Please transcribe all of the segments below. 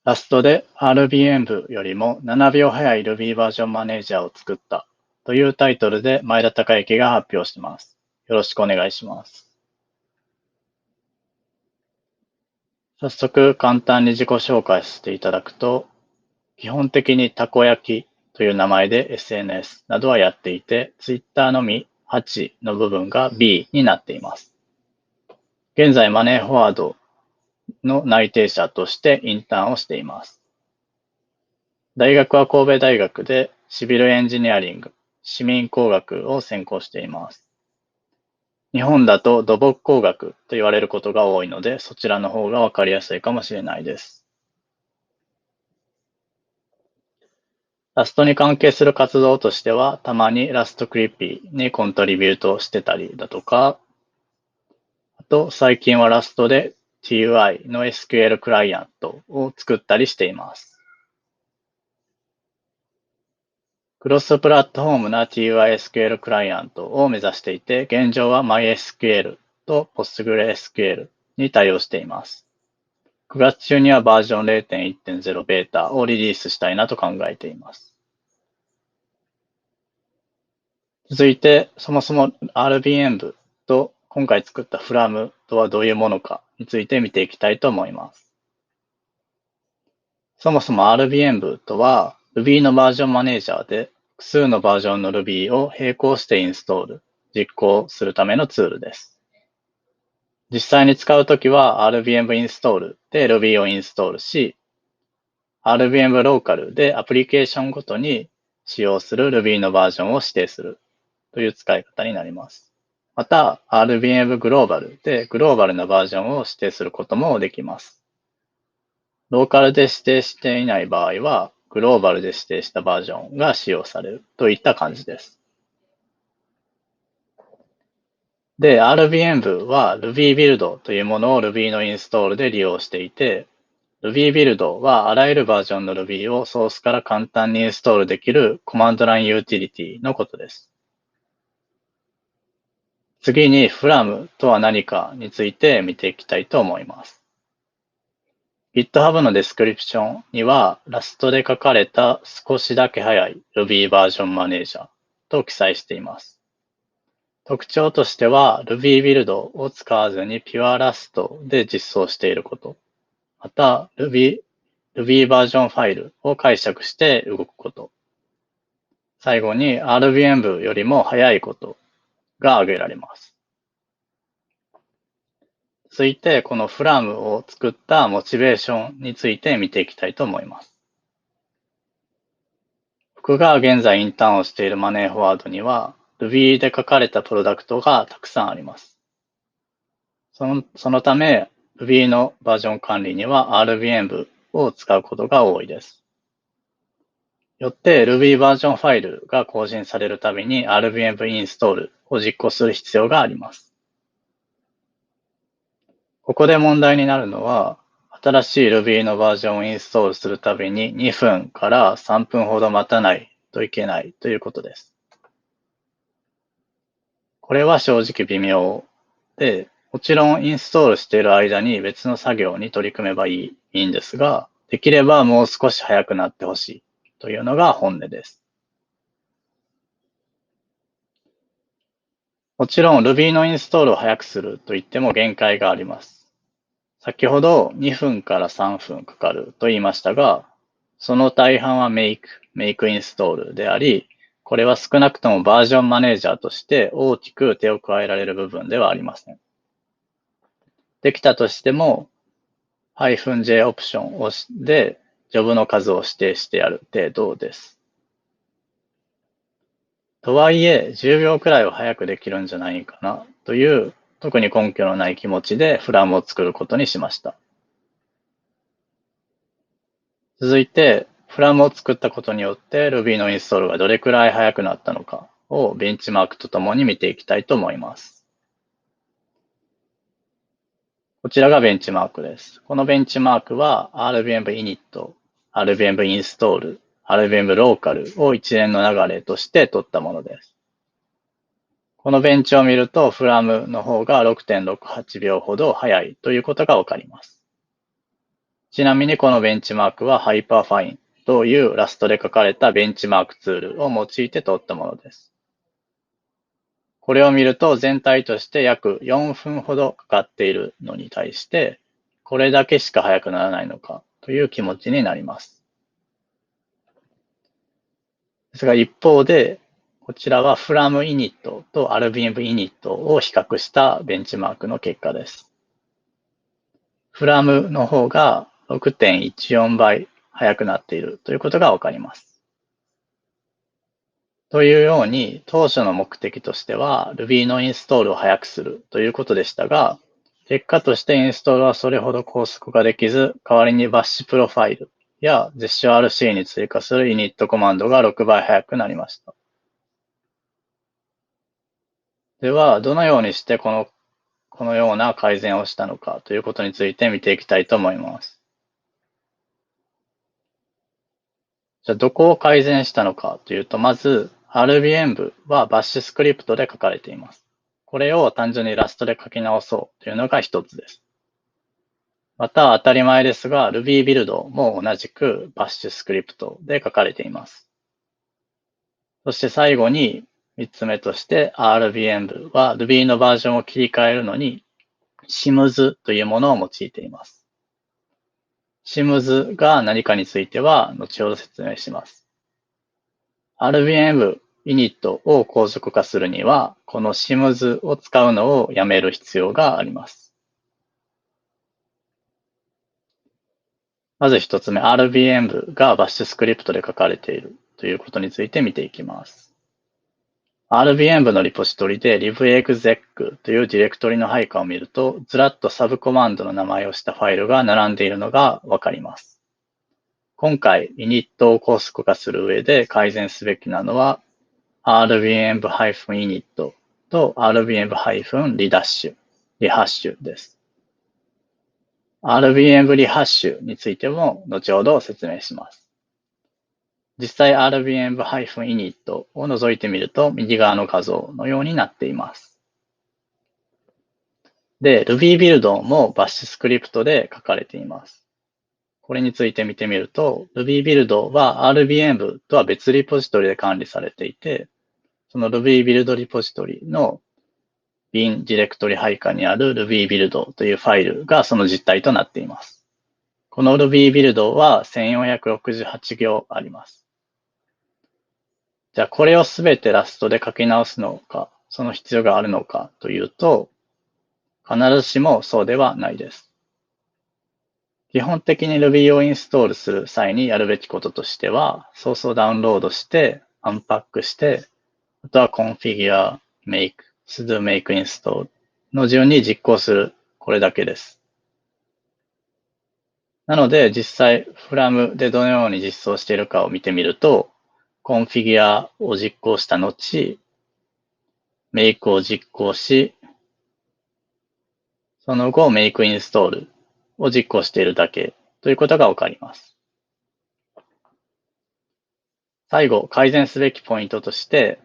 ラストで RBM よりも7秒早い Ruby バージョンマネージャーを作ったというタイトルで前田孝之が発表しています。よろしくお願いします。早速簡単に自己紹介していただくと、基本的にたこ焼きという名前で SNS などはやっていて、Twitter のみ8の部分が B になっています。現在マネーフォワードの内定者としてインターンをしています。大学は神戸大学でシビルエンジニアリング、市民工学を専攻しています。日本だと土木工学と言われることが多いので、そちらの方がわかりやすいかもしれないです。ラストに関係する活動としては、たまにラストクリッピーにコントリビュートしてたりだとか、あと最近はラストで TUI の SQL クライアントを作ったりしています。クロスプラットフォームな TUI-SQL クライアントを目指していて、現状は MySQL と PostgreSQL に対応しています。9月中にはバージョン 0.1.0 ベータをリリースしたいなと考えています。続いて、そもそも RBM 部と今回作った From とはどういうものかについて見ていきたいと思います。そもそも RBM 部とは Ruby のバージョンマネージャーで複数のバージョンの Ruby を並行してインストール、実行するためのツールです。実際に使うときは RBM インストールで Ruby をインストールし、RBM ローカルでアプリケーションごとに使用する Ruby のバージョンを指定するという使い方になります。また、RBM グローバルでグローバルなバージョンを指定することもできます。ローカルで指定していない場合は、グローバルで指定したバージョンが使用されるといった感じです。で、RBM 部は Ruby ビルドというものを Ruby のインストールで利用していて、Ruby ビルドはあらゆるバージョンの Ruby をソースから簡単にインストールできるコマンドラインユーティリティのことです。次に From とは何かについて見ていきたいと思います。GitHub のデスクリプションには、ラストで書かれた少しだけ早い Ruby バージョンマネージャーと記載しています。特徴としては Ruby ビルドを使わずに Pure Rust で実装していること。また Ruby バージョンファイルを解釈して動くこと。最後に RBM 部よりも早いことが挙げられます。続いて、この From を作ったモチベーションについて見ていきたいと思います。僕が現在インターンをしているマネーフォワードには Ruby で書かれたプロダクトがたくさんあります。そのため Ruby のバージョン管理には RBM 部を使うことが多いです。よって Ruby バージョンファイルが更新されるたびに RBM インストールを実行する必要があります。ここで問題になるのは、新しい Ruby のバージョンをインストールするたびに2分から3分ほど待たないといけないということです。これは正直微妙で、もちろんインストールしている間に別の作業に取り組めばいいんですが、できればもう少し早くなってほしいというのが本音です。もちろん Ruby のインストールを早くすると言っても限界があります。先ほど2分から3分かかると言いましたが、その大半はメイクインストールであり、これは少なくともバージョンマネージャーとして大きく手を加えられる部分ではありません。できたとしても、-J オプションをで、ジョブの数を指定してやる程度です。とはいえ、10秒くらいは早くできるんじゃないかなという、特に根拠のない気持ちでフラムを作ることにしました。続いて、フラムを作ったことによって Ruby のインストールがどれくらい早くなったのかをベンチマークとともに見ていきたいと思います。こちらがベンチマークです。このベンチマークは RBM init、RBM install、RBM local を一連の流れとして取ったものです。このベンチを見ると From の方が6.68秒ほど早いということがわかります。ちなみにこのベンチマークは Hyperfine というラストで書かれたベンチマークツールを用いて取ったものです。これを見ると全体として約4分ほどかかっているのに対して、これだけしか速くならないのかという気持ちになります。ですが一方で、こちらは from init と RBM init を比較したベンチマークの結果です。from の方が 6.14 倍速くなっているということがわかります。というように、当初の目的としては Ruby のインストールを早くするということでしたが、結果としてインストールはそれほど高速化できず、代わりにバッシュプロファイルや ZeshureRC に追加する init コマンドが6倍速くなりました。では、どのようにしてこのような改善をしたのかということについて見ていきたいと思います。じゃあ、どこを改善したのかというと、まず、RBM はバッシュスクリプトで書かれています。これを単純にラストで書き直そうというのが一つです。また、当たり前ですが、Ruby ビルドも同じくバッシュスクリプトで書かれています。そして最後に、三つ目として RBM は Ruby のバージョンを切り替えるのに Shims というものを用いています。Shims が何かについては後ほど説明します。RBM init を高速化するには、この Shims を使うのをやめる必要があります。まず一つ目、RBM がバッシュスクリプトで書かれているということについて見ていきます。RBM のリポジトリで libexec というディレクトリの配下を見ると、ずらっとサブコマンドの名前をしたファイルが並んでいるのがわかります。今回、init を高速化する上で改善すべきなのは、RBM-init と RBM-rehash です。RBM リハッシュについても後ほど説明します。実際 RBM-init を除いてみると右側の画像のようになっています。で、Ruby ビルドもバッシュスクリプトで書かれています。これについて見てみると、Ruby ビルドは RBM とは別リポジトリで管理されていて、その Ruby ビルドリポジトリの bin ディレクトリ配下にある Ruby ビルドというファイルがその実体となっています。この Ruby ビルドは1468行あります。じゃあこれをすべてラストで書き直すのか、その必要があるのかというと、必ずしもそうではないです。基本的に Ruby をインストールする際にやるべきこととしては、ソースをダウンロードして、アンパックして、あとは configure, make, sudo make install の順に実行する。これだけです。なので、実際、from でどのように実装しているかを見てみると、configure を実行した後、make を実行し、その後 make install を実行しているだけということがわかります。最後、改善すべきポイントとして、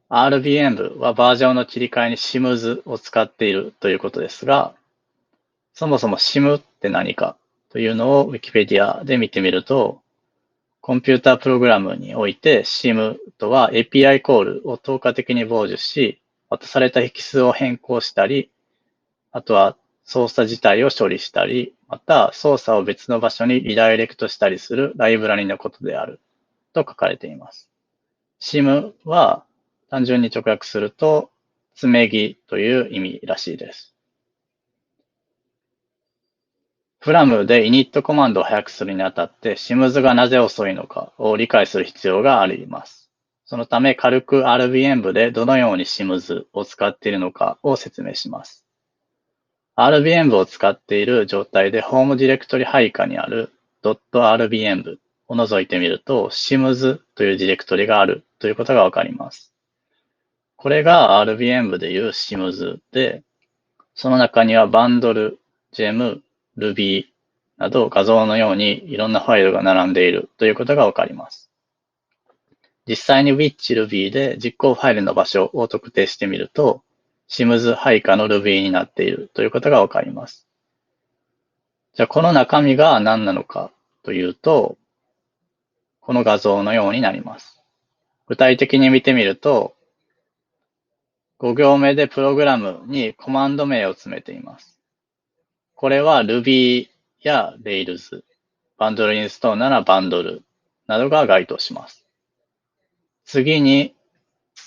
RBM はバージョンの切り替えに Shims を使っているということですが、そもそも Shim って何かというのを Wikipedia で見てみると、コンピュータープログラムにおいて Shim とは API コールを透過的に傍受し、渡された引数を変更したり、あとは操作自体を処理したり、また操作を別の場所にリダイレクトしたりするライブラリのことであると書かれています。SIM は単純に直訳すると、つめぎという意味らしいです。from で init コマンドを早くするにあたって Shims がなぜ遅いのかを理解する必要があります。そのため軽く RBM でどのように Shims を使っているのかを説明します。RBM を使っている状態でホームディレクトリ配下にある .rbm を除いてみると Shims というディレクトリがあるということがわかります。これが RBM でいう Shims で、その中にはバンドル、gem、ruby など画像のようにいろんなファイルが並んでいるということがわかります。実際に which-ruby で実行ファイルの場所を特定してみると、Shims 配下の Ruby になっているということがわかります。じゃあこの中身が何なのかというと、この画像のようになります。具体的に見てみると、5行目でプログラムにコマンド名を詰めています。これは Ruby や Rails、バンドルインストールならバンドルなどが該当します。次に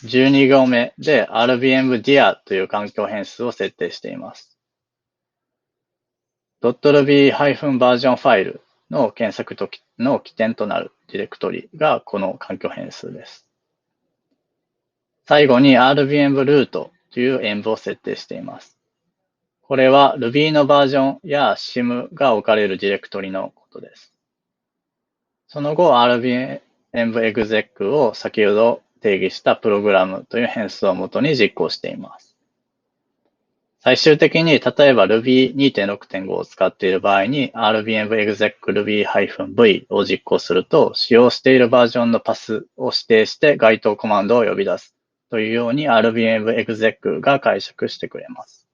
12行目で RBM-dir という環境変数を設定しています。.ruby-version ファイルの検索の起点となるディレクトリがこの環境変数です。最後に RBM-root という演舞を設定しています。これは Ruby のバージョンや shim が置かれるディレクトリのことです。その後、RBM-exec を先ほど定義したプログラムという変数をもとに実行しています。最終的に、例えば Ruby 2.6.5 を使っている場合に RBM-exec Ruby-v を実行すると、使用しているバージョンのパスを指定して該当コマンドを呼び出すというように RBM-exec が解釈してくれます。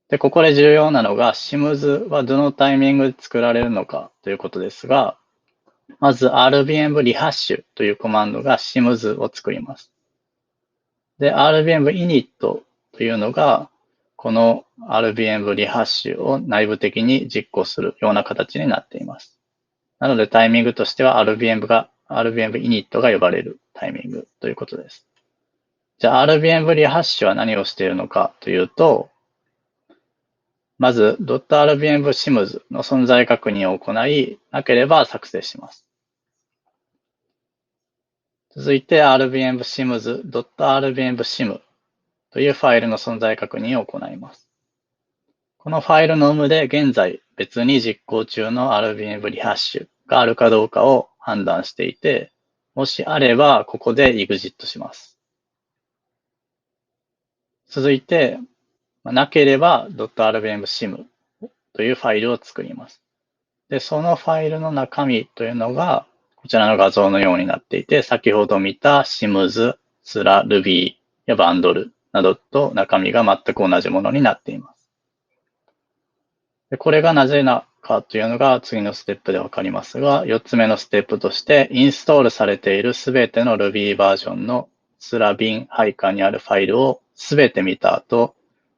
で、ここで重要なのが、shims はどのタイミングで作られるのかということですが、まず RBM リハッシュというコマンドが shims を作ります。で、RBM init というのが、この RBM リハッシュを内部的に実行するような形になっています。なのでタイミングとしては RBM init が呼ばれるタイミングということです。じゃあ RBM リハッシュは何をしているのかというと、まず .RBM-shims の存在確認を行い、なければ作成します。続いて RBM-shims.RBM-shim というファイルの存在確認を行います。このファイルの有無で現在別に実行中の RBM リハッシュがあるかどうかを判断していて、もしあればここで EXIT します。続いて、なければ .RBM-shim というファイルを作ります。で、そのファイルの中身というのが、こちらの画像のようになっていて、先ほど見た shims、Ruby やバンドルなどと中身が全く同じものになっています。で、これがなぜなかというのが次のステップでわかりますが、4つ目のステップとして、インストールされているすべての Ruby バージョンのbin 配下にあるファイルをすべて見た後、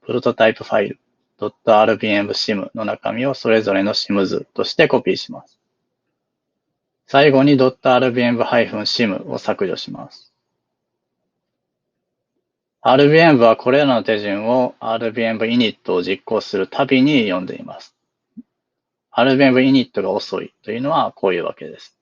プロトタイプファイル .rbm-shim の中身をそれぞれの shims としてコピーします。最後に .rbm-shim を削除します。RBM はこれらの手順を RBM init を実行するたびに読んでいます。RBM init が遅いというのはこういうわけです。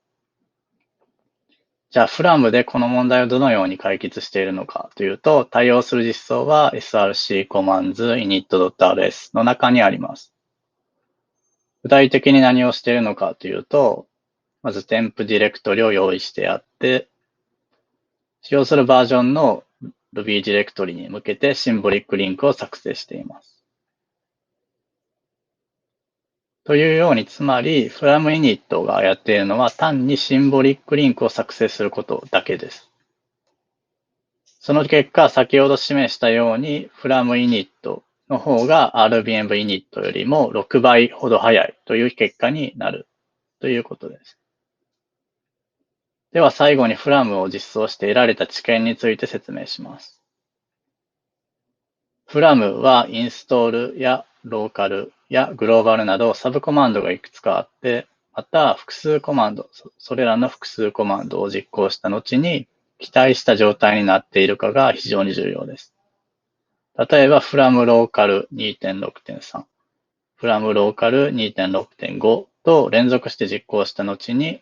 じゃあ、フラムでこの問題をどのように解決しているのかというと、対応する実装は src commands init.rs の中にあります。具体的に何をしているのかというと、まず添付ディレクトリを用意してあって、使用するバージョンの Ruby ディレクトリに向けてシンボリックリンクを作成しています。というように、つまり、from-init がやっているのは単にシンボリックリンクを作成することだけです。その結果、先ほど示したように、from-init の方が RBM-init よりも6倍ほど速いという結果になるということです。では最後に from を実装して得られた知見について説明します。from はインストールやローカルやグローバルなどサブコマンドがいくつかあって、また複数コマンド、それらの複数コマンドを実行した後に期待した状態になっているかが非常に重要です。例えば from local 2.6.3、from local 2.6.5 と連続して実行した後に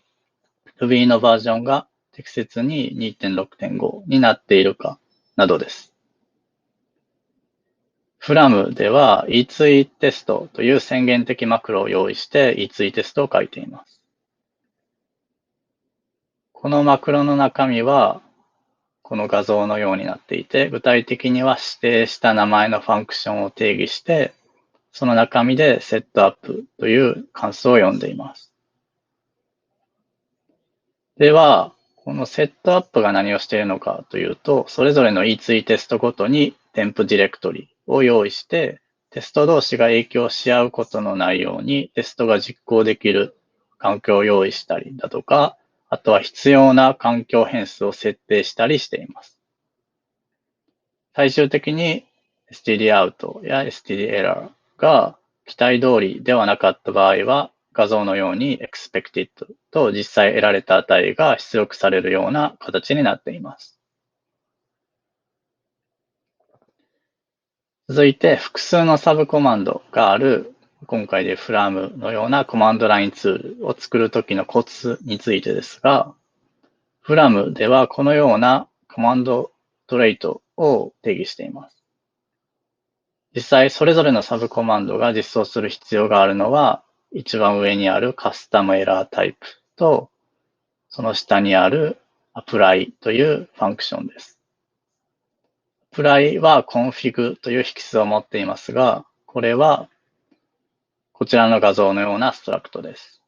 Ruby のバージョンが適切に 2.6.5 になっているかなどです。from では eats テストという宣言的マクロを用意して eats テストを書いています。このマクロの中身はこの画像のようになっていて、具体的には指定した名前のファンクションを定義して、その中身で setup という関数を読んでいます。では、この setup が何をしているのかというと、それぞれの eats テストごとに添付ディレクトリを用意して、テスト同士が影響し合うことのないようにテストが実行できる環境を用意したりだとか、あとは必要な環境変数を設定したりしています。最終的に stdout や stderr が期待通りではなかった場合は、画像のように expected と実際得られた値が出力されるような形になっています。続いて、複数のサブコマンドがある、今回で from のようなコマンドラインツールを作るときのコツについてですが、from ではこのようなコマンドトレイトを定義しています。実際、それぞれのサブコマンドが実装する必要があるのは、一番上にあるカスタムエラータイプと、その下にある apply というファンクションです。apply は config という引数を持っていますが、これはこちらの画像のようなストラクトです。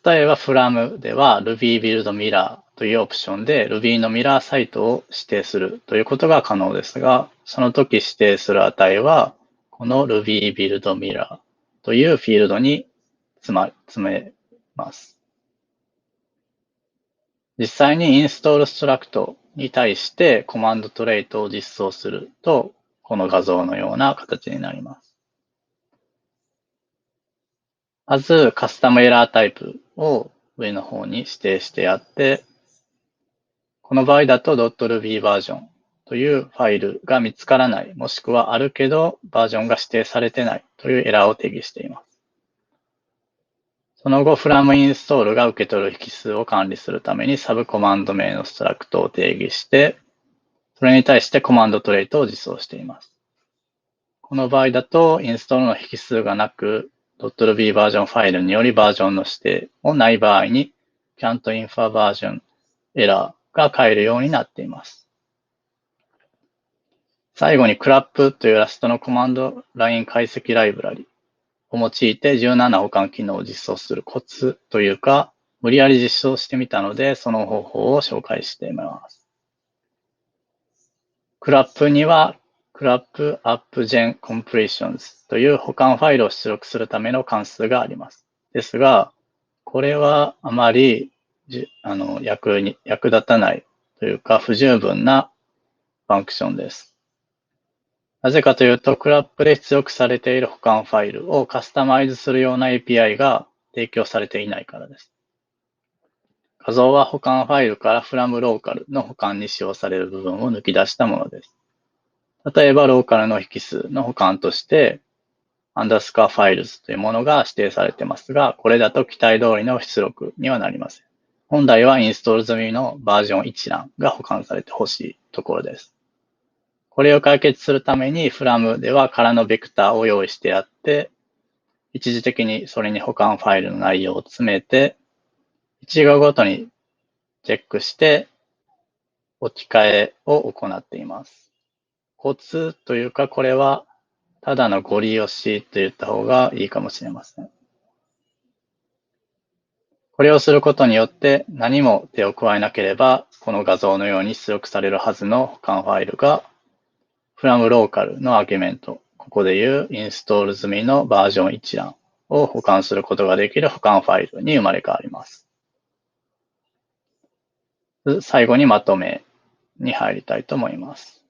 例えば from では Ruby Build Mirror というオプションで Ruby のミラーサイトを指定するということが可能ですが、その時指定する値は、この Ruby Build Mirror というフィールドに詰めます。実際に install struct に対してコマンドトレイトを実装すると、この画像のような形になります。まず、カスタムエラータイプを上の方に指定してあって、この場合だと .ruby バージョンというファイルが見つからない、もしくはあるけどバージョンが指定されてないというエラーを定義しています。その後、from install が受け取る引数を管理するためにサブコマンド名のストラクトを定義して、それに対してコマンドトレイトを実装しています。この場合だと、インストールの引数がなく、.ruby バージョンファイルによりバージョンの指定をない場合に、can't infer バージョンエラーが変えるようになっています。最後に CLAP というラストのコマンドライン解析ライブラリを用いて17保管機能を実装するコツというか、無理やり実装してみたので、その方法を紹介しています。CLAP には CLAP AppGen Completions という保管ファイルを出力するための関数があります。ですが、これはあまり役立たないというか不十分なファンクションです。なぜかというと、CLAP で出力されている保管ファイルをカスタマイズするような API が提供されていないからです。画像は保管ファイルから from local の保管に使用される部分を抜き出したものです。例えば、ローカルの引数の保管として、underscore files というものが指定されていますが、これだと期待通りの出力にはなりません。本来はインストール済みのバージョン一覧が保管されてほしいところです。これを解決するために from では空のベクターを用意してあって、一時的にそれに保管ファイルの内容を詰めて、一行ごとにチェックして置き換えを行っています。コツというか、これはただのご利用しと言った方がいいかもしれません。これをすることによって何も手を加えなければ、この画像のように出力されるはずの保管ファイルが from local のアーギュメント、ここでいうインストール済みのバージョン一覧を保管することができる保管ファイルに生まれ変わります。最後にまとめに入りたいと思います。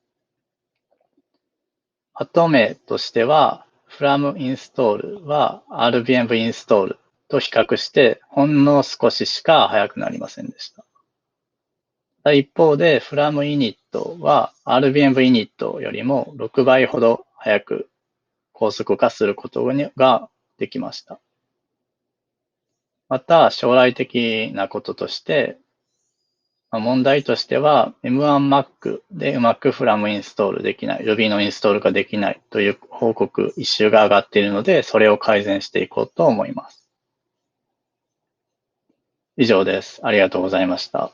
まとめとしては、from install は RBM install と比較してほんの少ししか速くなりませんでした。一方で from init は RBM init よりも6倍ほど速く高速化することができました。また将来的なこととして問題としては M1Mac でうまく from インストールできない、Ruby のインストールができないという報告、イシューが上がっているので、それを改善していこうと思います。以上です。ありがとうございました。